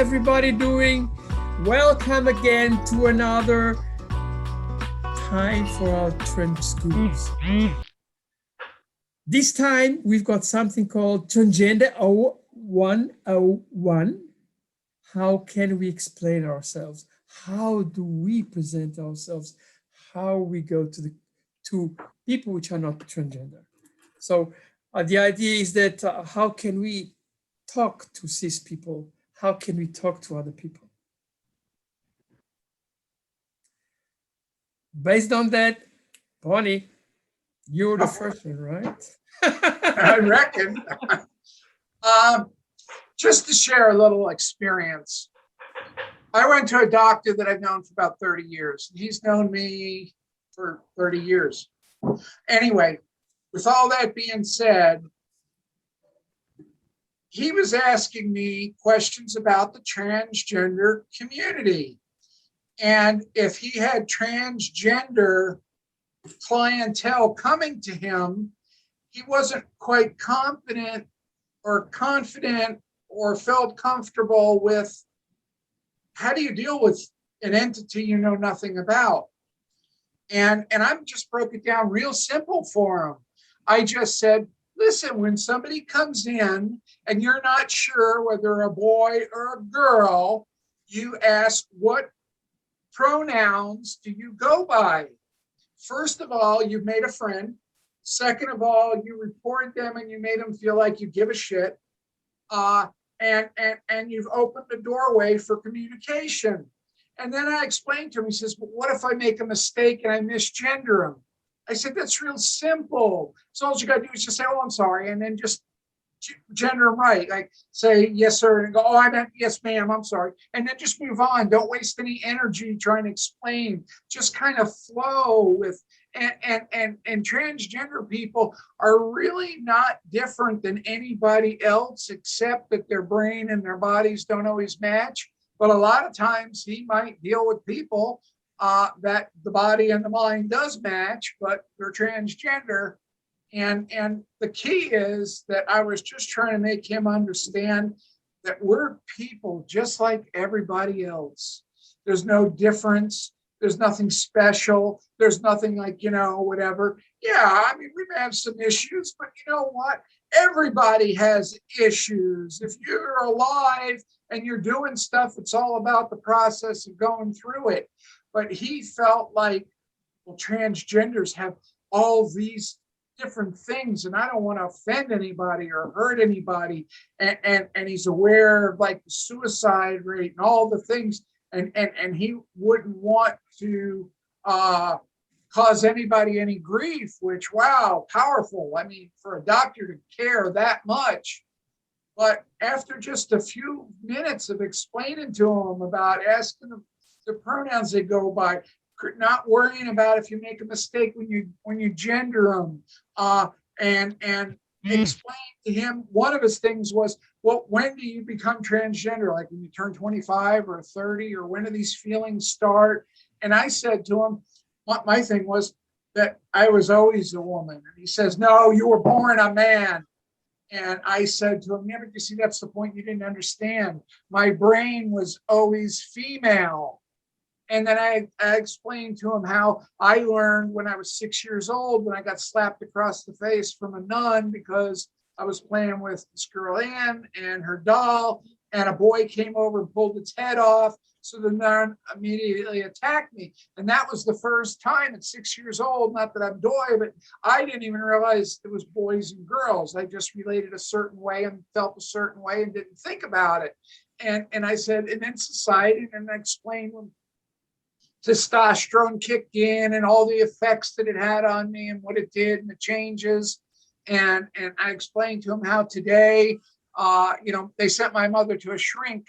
everybody doing? Welcome again to another time for our Trend Schools. This time we've got something called Transgender 101. How can we explain ourselves? How do we present ourselves? How we go to people which are not transgender? So the idea is that how can we talk to cis people? How can we talk to other people? Based on that, Bonnie, you're the first one, right? I reckon. Just to share a little experience. I went to a doctor that I've known for about 30 years. He's known me for 30 years. Anyway, with all that being said, he was asking me questions about the transgender community. And if he had transgender clientele coming to him, he wasn't quite confident or felt comfortable with how do you deal with an entity you know nothing about. And I just broke it down real simple for him. I just said, listen, when somebody comes in and you're not sure whether a boy or a girl, you ask, what pronouns do you go by? First of all, you've made a friend. Second of all, you report them and you made them feel like you give a shit. And you've opened the doorway for communication. And then I explained to him, he says, but what if I make a mistake and I misgender him? I said, that's real simple. So all you got to do is just say, oh, I'm sorry. And then just gender them right. Like say, yes, sir. And go, oh, I meant, yes, ma'am, I'm sorry. And then just move on. Don't waste any energy trying to explain. Just kind of flow with, and transgender people are really not different than anybody else, except that their brain and their bodies don't always match. But a lot of times he might deal with people that the body and the mind does match, but they're transgender. And the key is that I was just trying to make him understand that we're people just like everybody else. There's no difference. There's nothing special. There's nothing like, whatever. Yeah, I mean, we may have some issues, but you know what? Everybody has issues. If you're alive and you're doing stuff, it's all about the process of going through it. But he felt like, well, transgenders have all these different things, and I don't want to offend anybody or hurt anybody. And he's aware of like the suicide rate and all the things. And he wouldn't want to cause anybody any grief, which, wow, powerful. I mean, for a doctor to care that much. But after just a few minutes of explaining to him about asking the pronouns they go by, not worrying about if you make a mistake when you gender them, and explain to him, one of his things was, well, when do you become transgender? Like when you turn 25 or 30, or when do these feelings start? And I said to him, my thing was that I was always a woman. And he says, no, you were born a man. And I said to him, yeah, but you see, that's the point you didn't understand. My brain was always female. And then I explained to him how I learned when I was 6 years old, when I got slapped across the face from a nun because I was playing with this girl Ann and her doll, and a boy came over and pulled its head off. So the nun immediately attacked me. And that was the first time at 6 years old, not that I'm doy, but I didn't even realize it was boys and girls. I just related a certain way and felt a certain way and didn't think about it. And I said, and then society, and I explained when testosterone kicked in and all the effects that it had on me and what it did and the changes. And I explained to him how today, they sent my mother to a shrink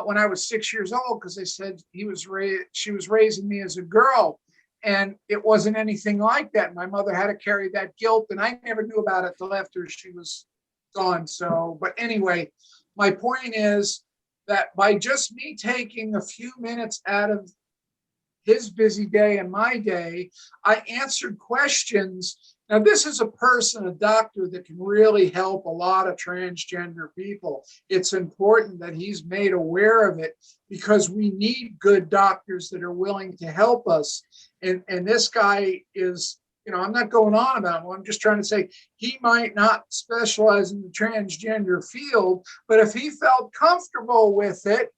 when I was 6 years old because they said she was raising me as a girl, and it wasn't anything like that. My mother had to carry that guilt, and I never knew about it till after she was gone. So, but anyway, my point is that by just me taking a few minutes out of his busy day and my day, I answered questions Now, this is a person, a doctor that can really help a lot of transgender people. It's important that he's made aware of it because we need good doctors that are willing to help us. And this guy is, I'm not going on about him. I'm just trying to say he might not specialize in the transgender field, but if he felt comfortable with it,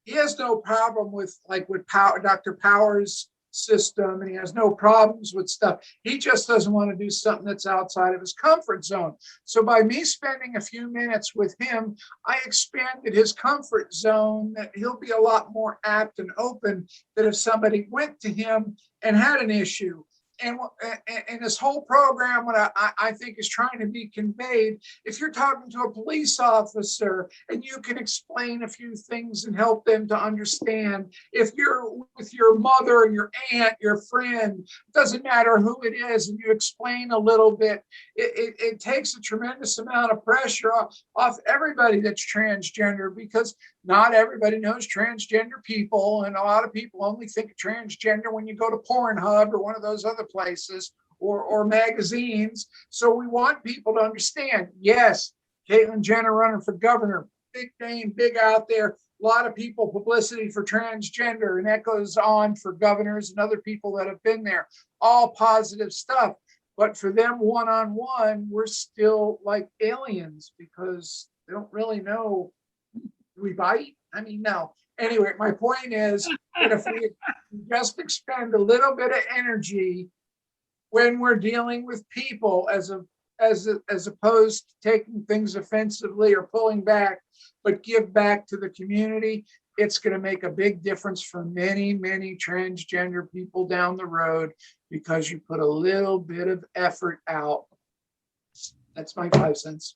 he has no problem with Dr. Power's system, and he has no problems with stuff. He just doesn't want to do something that's outside of his comfort zone. So by me spending a few minutes with him, I expanded his comfort zone, that he'll be a lot more apt and open that if somebody went to him and had an issue. And this whole program, what I think is trying to be conveyed, if you're talking to a police officer and you can explain a few things and help them to understand, if you're with your mother, your aunt, your friend, it doesn't matter who it is, and you explain a little bit, it takes a tremendous amount of pressure off everybody that's transgender, because not everybody knows transgender people, and a lot of people only think of transgender when you go to Pornhub or one of those other places, or magazines. So we want people to understand, yes, Caitlyn Jenner running for governor, big name, big out there, a lot of people, publicity for transgender, and that goes on for governors and other people that have been there, all positive stuff. But for them one-on-one, we're still like aliens because they don't really know. We bite? I mean, no. Anyway, my point is that if we just expend a little bit of energy when we're dealing with people, as opposed to taking things offensively or pulling back, but give back to the community, it's going to make a big difference for many, many transgender people down the road, because you put a little bit of effort out. That's my 5 cents.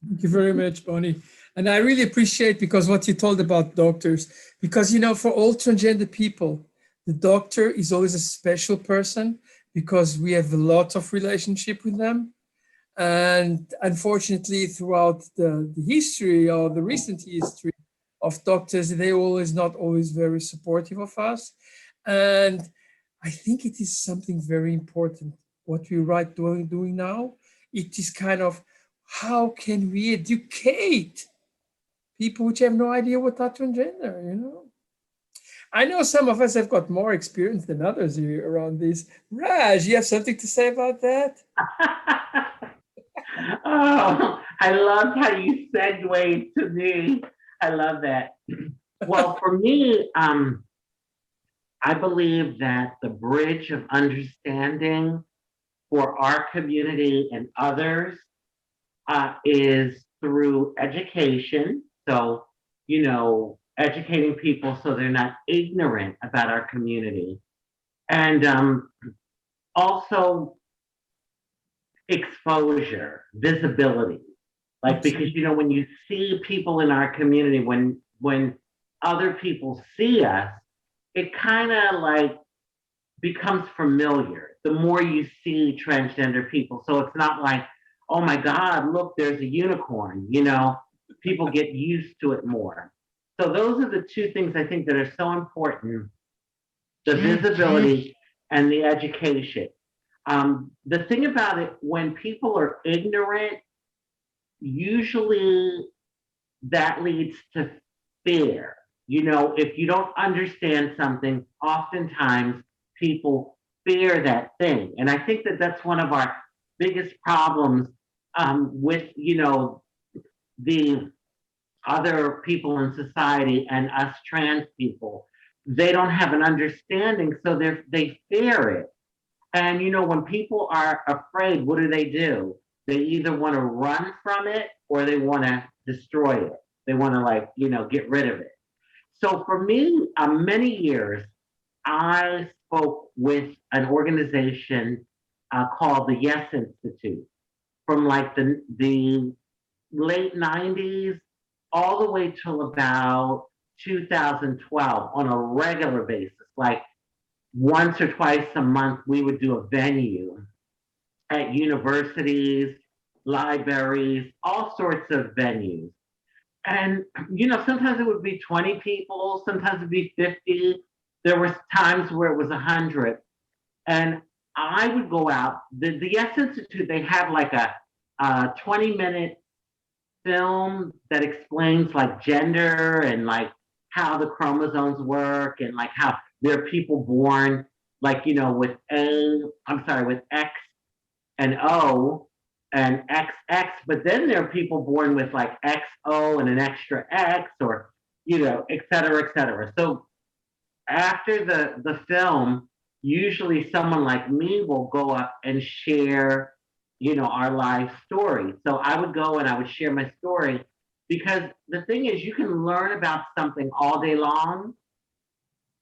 Thank you very much, Bonnie. And I really appreciate because what you told about doctors, because, for all transgender people, the doctor is always a special person because we have a lot of relationship with them. And unfortunately, throughout the history or the recent history of doctors, they always not always very supportive of us. And I think it is something very important what we right doing now. It is kind of, how can we educate people which have no idea what are transgender, I know some of us have got more experience than others here around this. Raj, you have something to say about that? Oh, I love how you segued to me. I love that. Well, for me, I believe that the bridge of understanding for our community and others is through education. So, educating people so they're not ignorant about our community. And also exposure, visibility. Because, when you see people in our community, when other people see us, it kind of becomes familiar the more you see transgender people. So it's not like, oh my God, look, there's a unicorn, people get used to it more. So those are the two things I think that are so important, the visibility and the education. The thing about it, when people are ignorant, usually that leads to fear. If you don't understand something, oftentimes people fear that thing. And I think that that's one of our biggest problems with, the other people in society and us trans people. They don't have an understanding, so they fear it. And, when people are afraid, what do? They either want to run from it or they want to destroy it. They want to get rid of it. So for me, many years, I spoke with an organization called the Yes Institute from the late 90s all the way till about 2012 on a regular basis. Once or twice a month, we would do a venue at universities, libraries, all sorts of venues. And, sometimes it would be 20 people, sometimes it'd be 50. There was times where it was 100. And I would go out. The Yes Institute, they have like a 20-minute film that explains like gender and like how the chromosomes work and like how there are people born like, you know, with with X and O and XX, but then there are people born with like XO and an extra X, or, you know, et cetera, et cetera. So after the film, usually someone like me will go up and share, you know, our life story. So I would go and I would share my story, because the thing is, you can learn about something all day long,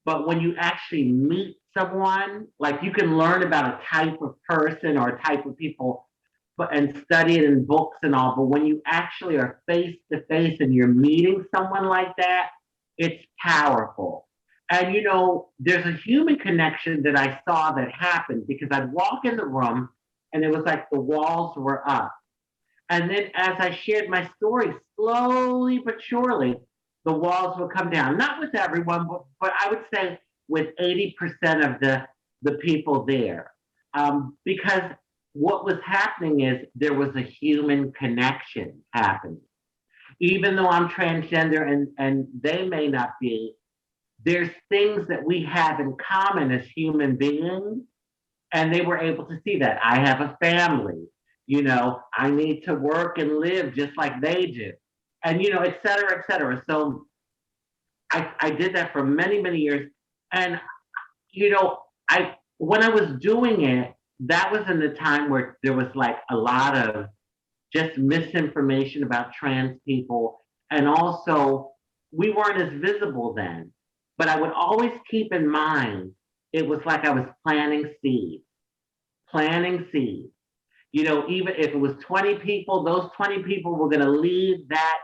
but when you actually meet someone, like you can learn about a type of person or a type of people, but and study it in books and all. But when you actually are face to face and you're meeting someone like that, it's powerful. And you know, there's a human connection that I saw that happened, because I'd walk in the room and it was like the walls were up. And then as I shared my story, slowly but surely, the walls would come down. Not with everyone, but I would say with 80% of the people there. Because what was happening is there was a human connection happening. Even though I'm transgender and they may not be, there's things that we have in common as human beings, and they were able to see that. I have a family, you know, I need to work and live just like they do, and, you know, et cetera, et cetera. So I did that for many, many years. And, you know, when I was doing it, that was in the time where there was like a lot of just misinformation about trans people. And also, we weren't as visible then. But I would always keep in mind, it was like I was planting seeds. You know, even if it was 20 people, those 20 people were going to leave that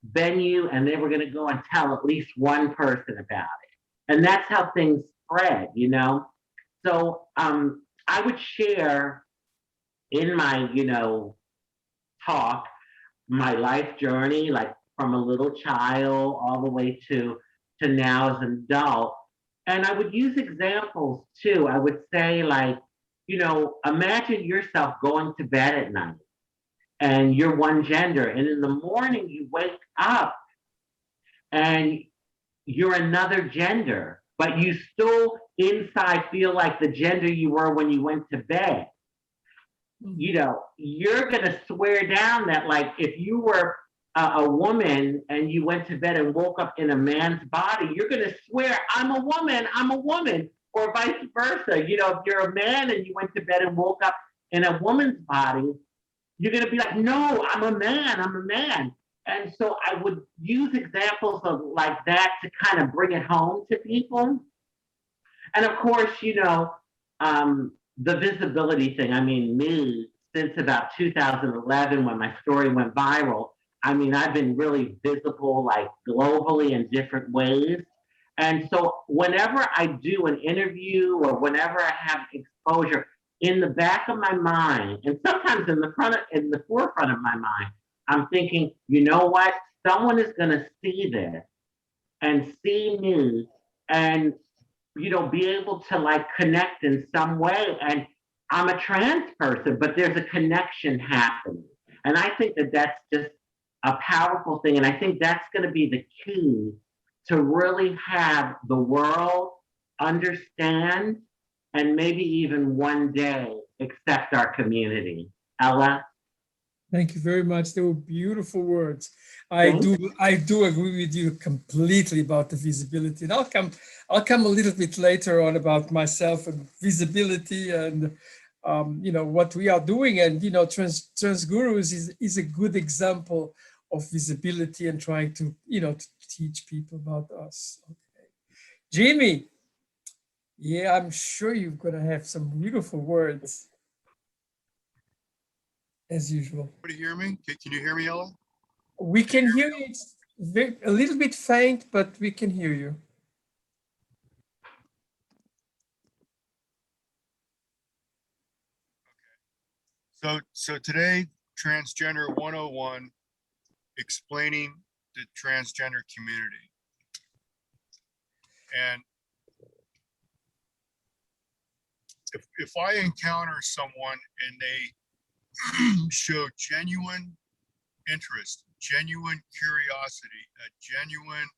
venue and they were going to go and tell at least one person about it. And that's how things spread, you know? So I would share in my, you know, talk, my life journey, like from a little child all the way to now as an adult. And I would use examples too. I would say, like, you know, imagine yourself going to bed at night and you're one gender, and in the morning you wake up and you're another gender, but you still inside feel like the gender you were when you went to bed. You know, you're going to swear down that, like, if you were a woman and you went to bed and woke up in a man's body, you're going to swear, I'm a woman, or vice versa. You know, if you're a man and you went to bed and woke up in a woman's body, you're going to be like, no, I'm a man. And so I would use examples of like that to kind of bring it home to people. And of course, you know, the visibility thing. I mean, me, since about 2011, when my story went viral, I mean, I've been really visible, like globally in different ways. And so whenever I do an interview or whenever I have exposure, in the back of my mind, and sometimes in the forefront of my mind, I'm thinking, you know what? Someone is going to see this and see me, and, you know, be able to like connect in some way. And I'm a trans person, but there's a connection happening. And I think that that's just a powerful thing. And I think that's going to be the key to really have the world understand and maybe even one day accept our community. Ella? Thank you very much. They were beautiful words. Thank I do agree with you completely about the visibility. And I'll come a little bit later on about myself and visibility and you know what we are doing. And you know, Trans Gurus is a good example of visibility and trying to, you know, to teach people about us. Okay. Jimmy, yeah, I'm sure you're gonna have some beautiful words as usual. Can you hear me? Can you hear me, Ella? We can hear you. It's a little bit faint, but we can hear you. So today, Transgender 101, explaining the transgender community. And if I encounter someone and they show genuine interest, genuine curiosity, a genuine,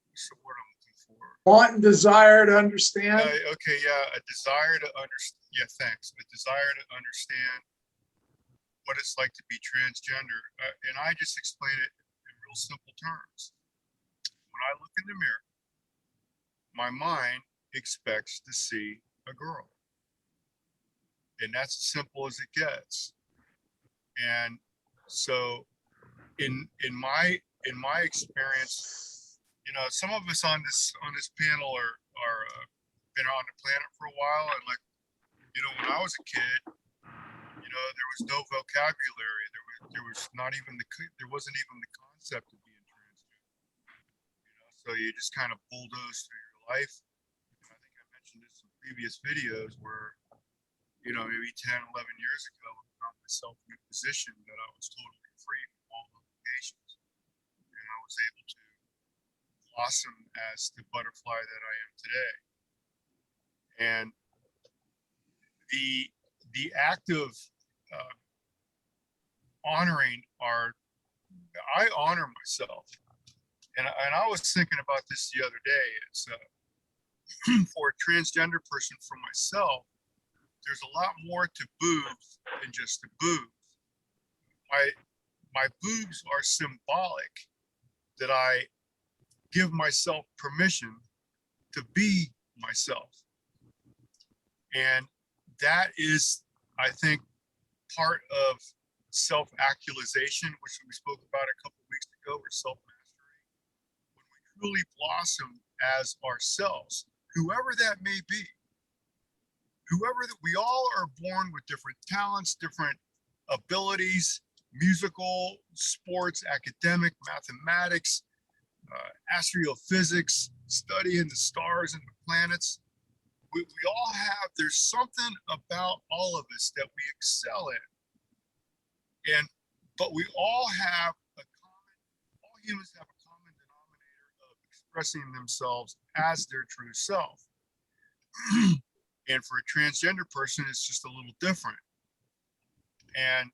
what's the word I'm looking for? Want and desire to understand. Okay, yeah, a desire to understand. Yeah, thanks. A desire to understand what it's like to be transgender, and I just explain it in real simple terms. When I look in the mirror, my mind expects to see a girl, and that's as simple as it gets. And so, in my experience, some of us on this panel are been on the planet for a while, and like, when I was a kid, there was no vocabulary. There wasn't even the concept of being transgender. So you just kind of bulldoze through your life. And I think I mentioned this in previous videos where, maybe 10, 11 years ago, I found myself in a position that I was totally free from all obligations. And I was able to blossom as the butterfly that I am today. And the act of honoring I honor myself. And I was thinking about this the other day. It's for a transgender person, for myself, there's a lot more to boobs than just the boobs. My boobs are symbolic that I give myself permission to be myself. And that is, I think, part of self-actualization, which we spoke about a couple of weeks ago, or self-mastery. When we truly blossom as ourselves, whoever that may be, we all are born with different talents, different abilities, musical, sports, academic, mathematics, astrophysics, studying the stars and the planets. We all have, there's something about all of us that we excel in. But we all humans have a common denominator of expressing themselves as their true self. And for a transgender person, it's just a little different. And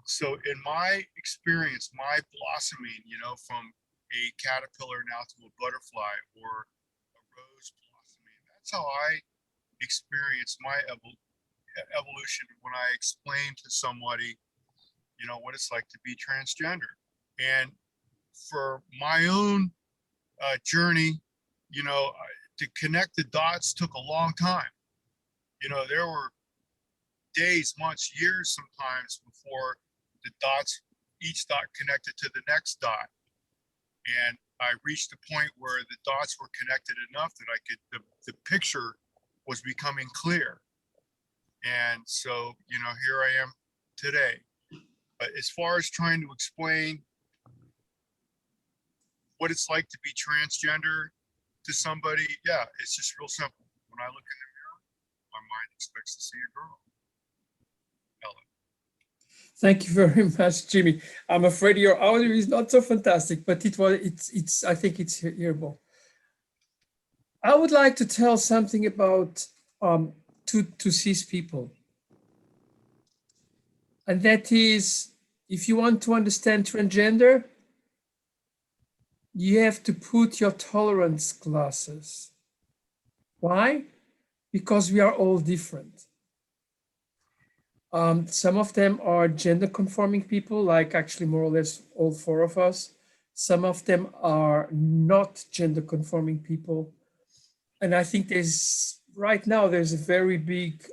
so in my experience, my blossoming, from a caterpillar now to a butterfly, or a rose blossoming, that's how I experience my evolution when I explain to somebody, what it's like to be transgender. And for my own journey, to connect the dots took a long time. There were days, months, years sometimes before each dot connected to the next dot. And I reached a point where the dots were connected enough that the picture was becoming clear. And so, here I am today. But as far as trying to explain what it's like to be transgender to somebody, yeah, it's just real simple. When I look in the mirror, my mind expects to see a girl. Ellen. Thank you very much, Jimmy. I'm afraid your audio is not so fantastic, but I think it's hearable. I would like to tell something about to cis people. And that is, if you want to understand transgender, you have to put your tolerance glasses. Why? Because we are all different. Some of them are gender conforming people, like actually more or less all four of us. Some of them are not gender conforming people. And I think right now there's a very big,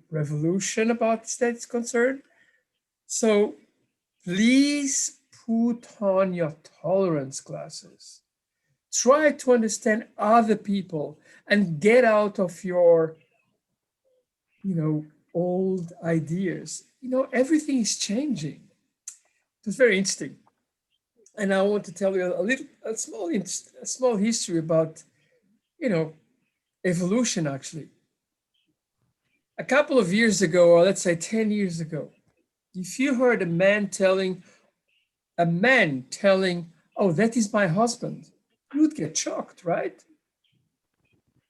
revolution about that's concerned. So please put on your tolerance glasses. Try to understand other people and get out of your, old ideas. Everything is changing. It's very interesting. And I want to tell you a small history about, evolution actually. A couple of years ago, or let's say 10 years ago, if you heard a man telling, a man telling, oh, that is my husband, you would get shocked, right?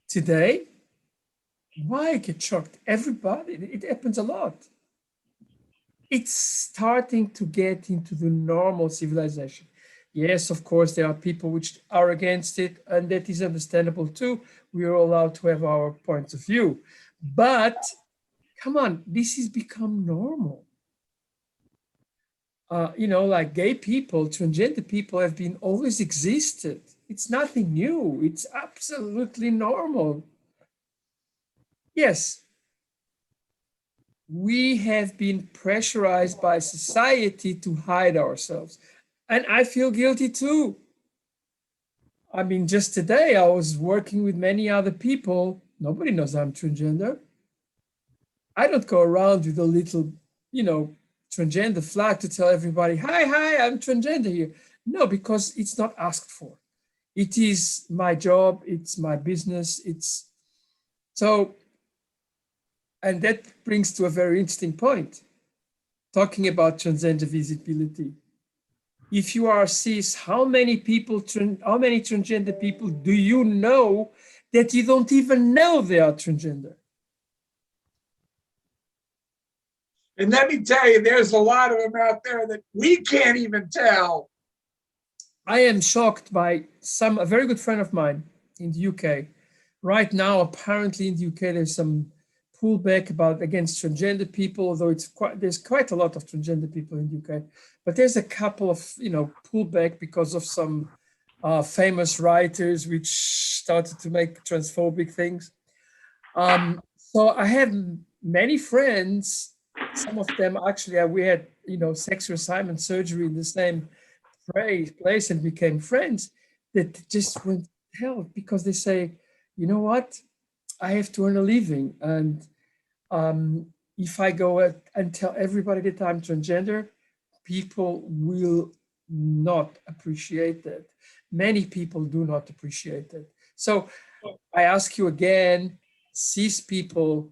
Today, why get shocked? Everybody, it happens a lot. It's starting to get into the normal civilization. Yes, of course, there are people which are against it, and that is understandable too. We are allowed to have our points of view. But come on, this has become normal. Like gay people, transgender people have been always existed. It's nothing new. It's absolutely normal. Yes, we have been pressurized by society to hide ourselves. And I feel guilty too. I mean, just today I was working with many other people. Nobody knows I'm transgender. I don't go around with a little, transgender flag to tell everybody, hi, I'm transgender here. No, because it's not asked for. It is my job, it's my business, it's so, and that brings to a very interesting point, talking about transgender visibility. If you are cis, how many transgender people do you know that you don't even know they are transgender? And let me tell you, there's a lot of them out there that we can't even tell. I am shocked by a very good friend of mine in the UK. Right now, apparently in the UK, there's some pullback against transgender people, although there's quite a lot of transgender people in the UK. But there's a couple of, pullback because of some famous writers which started to make transphobic things. So I have many friends. Some of them actually, we had, sex reassignment surgery in the same place and became friends that just went to hell because they say, you know what, I have to earn a living. And if I go and tell everybody that I'm transgender, people will not appreciate that. Many people do not appreciate that. So I ask you again, cis people,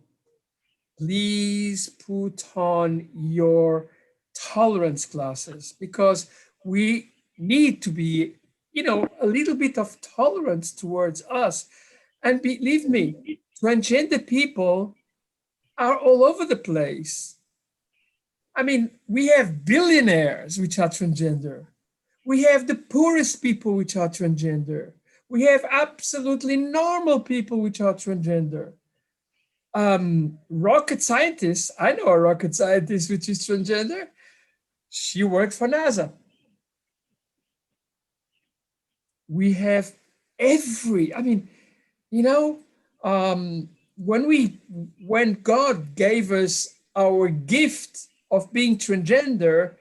please put on your tolerance glasses because we need to be, a little bit of tolerance towards us. And believe me, transgender people are all over the place. I mean, we have billionaires which are transgender. We have the poorest people which are transgender. We have absolutely normal people which are transgender. Rocket scientists, I know a rocket scientist which is transgender. She worked for NASA. We have when God gave us our gift of being transgender,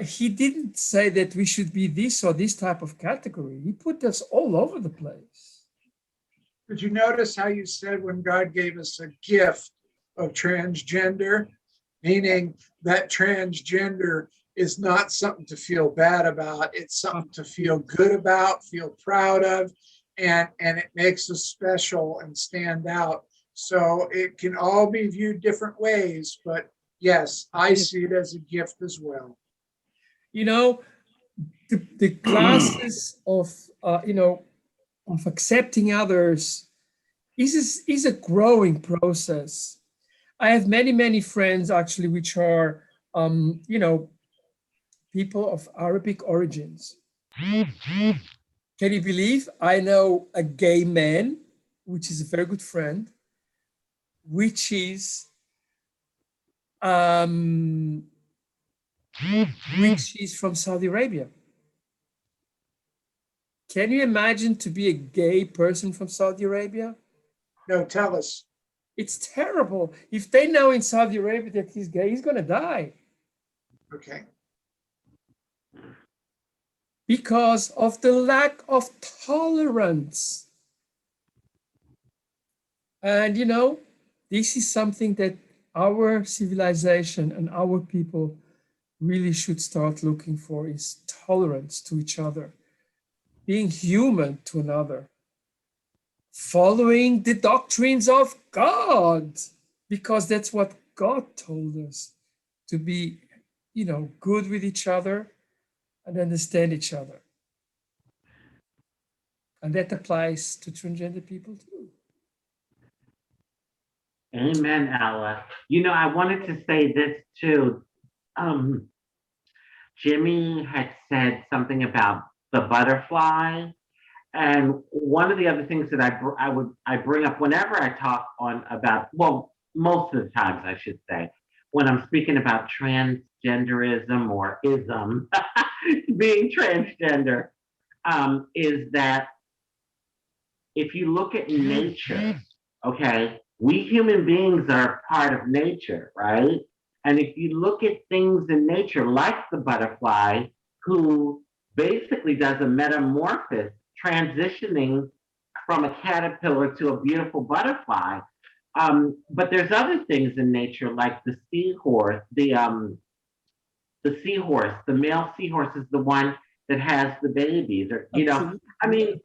he didn't say that we should be this or this type of category. He put us all over the place. Did you notice how you said when God gave us a gift of transgender, meaning that transgender is not something to feel bad about. It's something to feel good about, feel proud of, and it makes us special and stand out. So it can all be viewed different ways, but yes, I see it as a gift as well. The classes of accepting others is a growing process. I have many friends actually which are people of Arabic origins. Can you believe I know a gay man, which is a very good friend, which is from Saudi Arabia. Can you imagine to be a gay person from Saudi Arabia? No, tell us. It's terrible. If they know in Saudi Arabia that he's gay, he's going to die. Okay. Because of the lack of tolerance. And this is something that our civilization and our people really should start looking for, is tolerance to each other, being human to another, following the doctrines of God, because that's what God told us, to be, good with each other, and understand each other. And that applies to transgender people too. Amen, Ella. You know, I wanted to say this too. Um, Jimmy had said something about the butterfly. And one of the other things that I bring up whenever I talk on about, well, most of the times I should say, when I'm speaking about transgenderism or ism, being transgender, is that if you look at nature, okay, we human beings are part of nature, right? And if you look at things in nature, like the butterfly, who basically does a metamorphosis, transitioning from a caterpillar to a beautiful butterfly. But there's other things in nature, like the seahorse, the seahorse, the male seahorse is the one that has the babies, or, you know, Absolutely. I mean,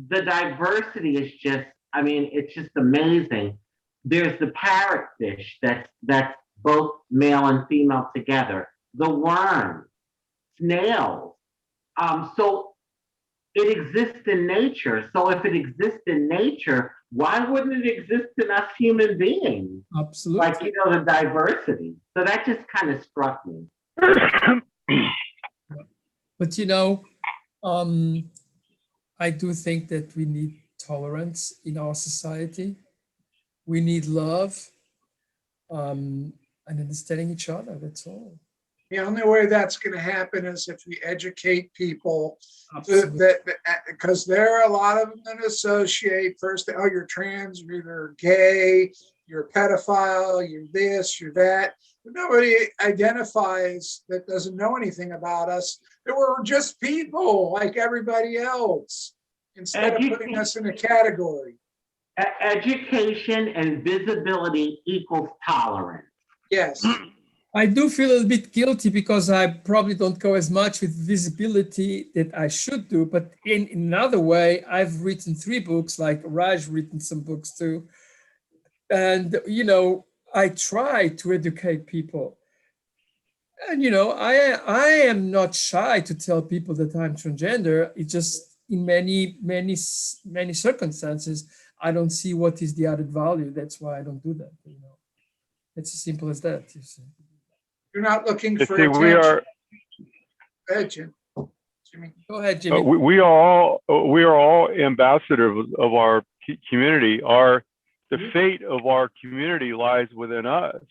the diversity is just, I mean, it's just amazing. There's the parrotfish that's both male and female together, the worm, snails. So it exists in nature. So if it exists in nature, why wouldn't it exist in us human beings? Absolutely. Like, you know, the diversity. So that just kind of struck me. But you know, I do think that we need tolerance in our society. We need love, and understanding each other. That's all. The only way that's going to happen is if we educate people Absolutely. because there are a lot of them that associate first, oh, you're trans, you're either gay, you're a pedophile, you're this, you're that. But nobody identifies that doesn't know anything about us, that we're just people like everybody else, instead of putting us in a category. Education and visibility equals tolerance. Yes. I do feel a little bit guilty because I probably don't go as much with visibility that I should do. But in another way, I've written 3 books, like Raj written some books too. And, you know, I try to educate people. And, you know, I am not shy to tell people that I'm transgender. It's just in many circumstances, I don't see what is the added value. That's why I don't do that. You know, it's as simple as that. You see. You're not looking for See, attention. we are. Go ahead, Jim. Jimmy. Go ahead, Jimmy. We are all ambassadors of our community. The fate of our community lies within us,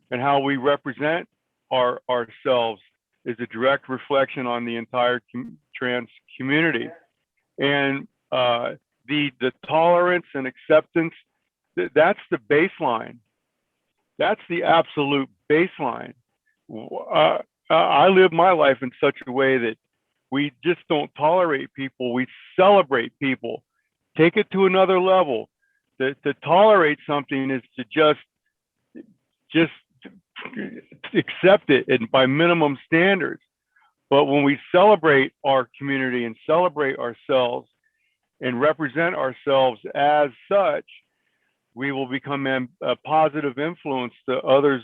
and how we represent ourselves is a direct reflection on the entire trans community. And the tolerance and acceptance, that's the baseline. That's the absolute baseline. I live my life in such a way that we just don't tolerate people. We celebrate people. Take it to another level. To tolerate something is to just accept it, and by minimum standards. But when we celebrate our community and celebrate ourselves and represent ourselves as such, we will become a positive influence to others,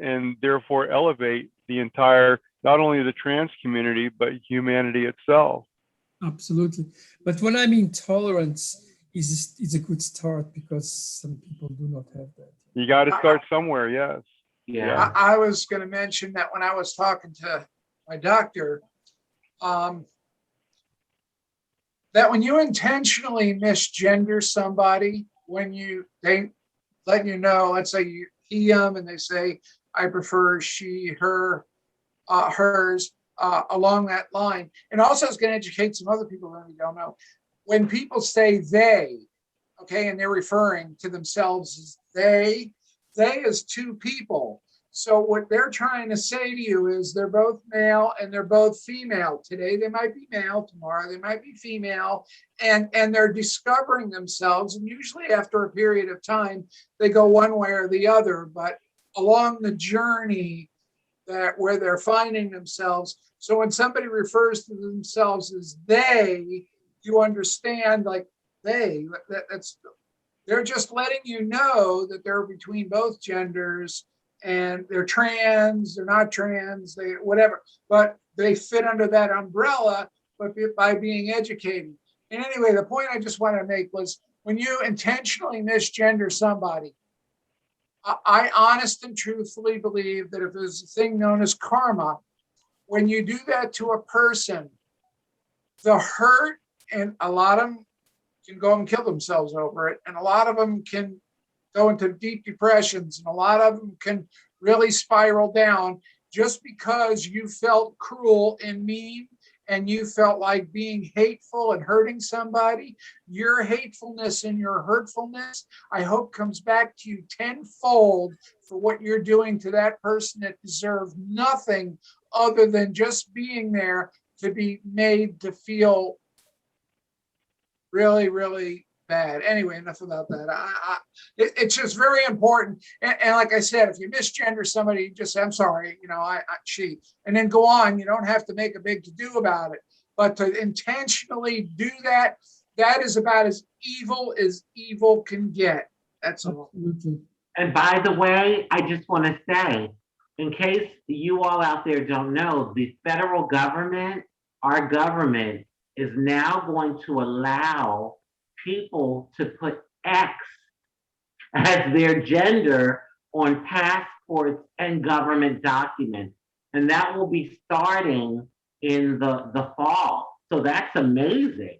and therefore elevate the entire, not only the trans community, but humanity itself. Absolutely. But when I mean tolerance is a good start, because some people do not have that. You got to start somewhere, yes. Yeah. I was going to mention that when I was talking to my doctor, that when you intentionally misgender somebody, when they let you know, let's say you and they say, I prefer she, her, hers, along that line. And also it's going to educate some other people that we don't know. When people say they, okay, and they're referring to themselves as they is 2 people. So what they're trying to say to you is they're both male and they're both female. Today they might be male, tomorrow they might be female, and they're discovering themselves. And usually after a period of time, they go one way or the other. But along the journey where they're finding themselves, so when somebody refers to themselves as they, you understand, like they're just letting you know that they're between both genders. And they're trans, they're not trans, they whatever. But they fit under that umbrella, but by being educated. And anyway, the point I just wanted to make was when you intentionally misgender somebody, I honest and truthfully believe that if there's a thing known as karma, when you do that to a person, the hurt, and a lot of them can go and kill themselves over it, and a lot of them can go into deep depressions, and a lot of them can really spiral down just because you felt cruel and mean and you felt like being hateful and hurting somebody. Your hatefulness and your hurtfulness, I hope, comes back to you tenfold for what you're doing to that person that deserved nothing other than just being there to be made to feel really, really bad. Anyway, enough about that. It's just very important. And like I said, if you misgender somebody, just say, I'm sorry, she, and then go on. You don't have to make a big to-do about it. But to intentionally do that, that is about as evil can get. That's all. Absolutely. And by the way, I just want to say, in case you all out there don't know, the federal government, our government, is now going to allow people to put X as their gender on passports and government documents. And that will be starting in the fall. So that's amazing.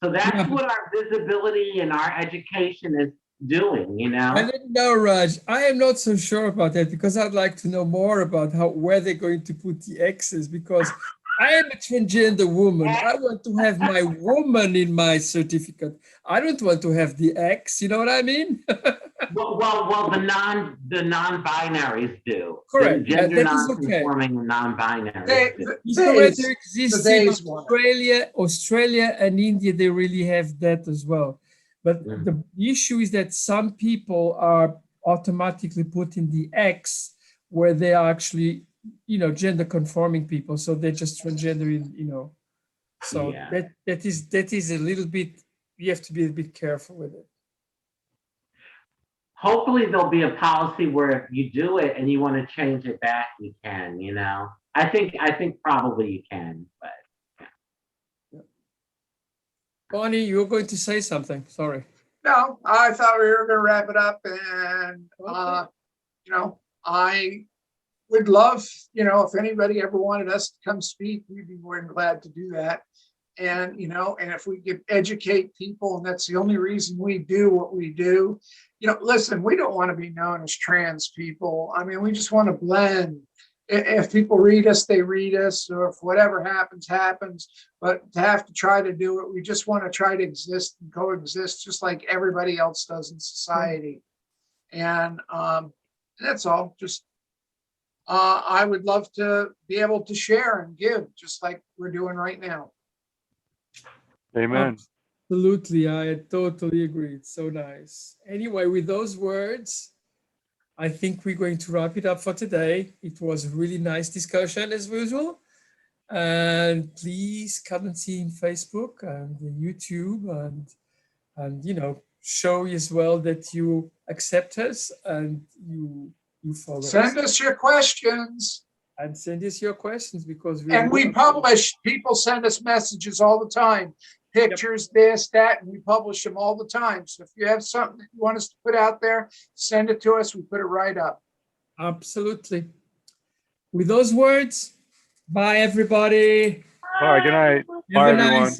So that's what our visibility and our education is doing, I didn't know, Raj. I am not so sure about that because I'd like to know more about where they're going to put the X's, because I am a transgender woman. I want to have my woman in my certificate. I don't want to have the X. You know what I mean? Well, the non-binaries do. Correct. The gender that is okay. non-conforming and non-binaries do. So where there exists in Australia and India, they really have that as well. But the issue is that some people are automatically put in the X where they are actually, gender conforming people. So they're just transgender, So that is a little bit, you have to be a bit careful with it. Hopefully there'll be a policy where if you do it and you want to change it back, you can, I think probably you can, but. Bonnie, you were going to say something. Sorry. No, I thought we were going to wrap it up, and I would love, if anybody ever wanted us to come speak, we'd be more than glad to do that. And and if we could educate people, and that's the only reason we do what we do. Listen, we don't want to be known as trans people. I mean, we just want to blend. If people read us, they read us, or if whatever happens, happens. But to have to try to do it, we just want to try to exist and coexist just like everybody else does in society. And that's all. Just I would love to be able to share and give just like we're doing right now. Amen. Absolutely. I totally agree. It's so nice. Anyway, with those words, I think we're going to wrap it up for today. It was a really nice discussion as usual. And please come and see in Facebook and YouTube and show as well that you accept us and you follow us. Send us your questions. And send us your questions because we publish, people send us messages all the time. Pictures, this, that, and we publish them all the time. So if you have something that you want us to put out there, send it to us. We put it right up. Absolutely. With those words, bye, everybody. All right, good night. Bye, everyone.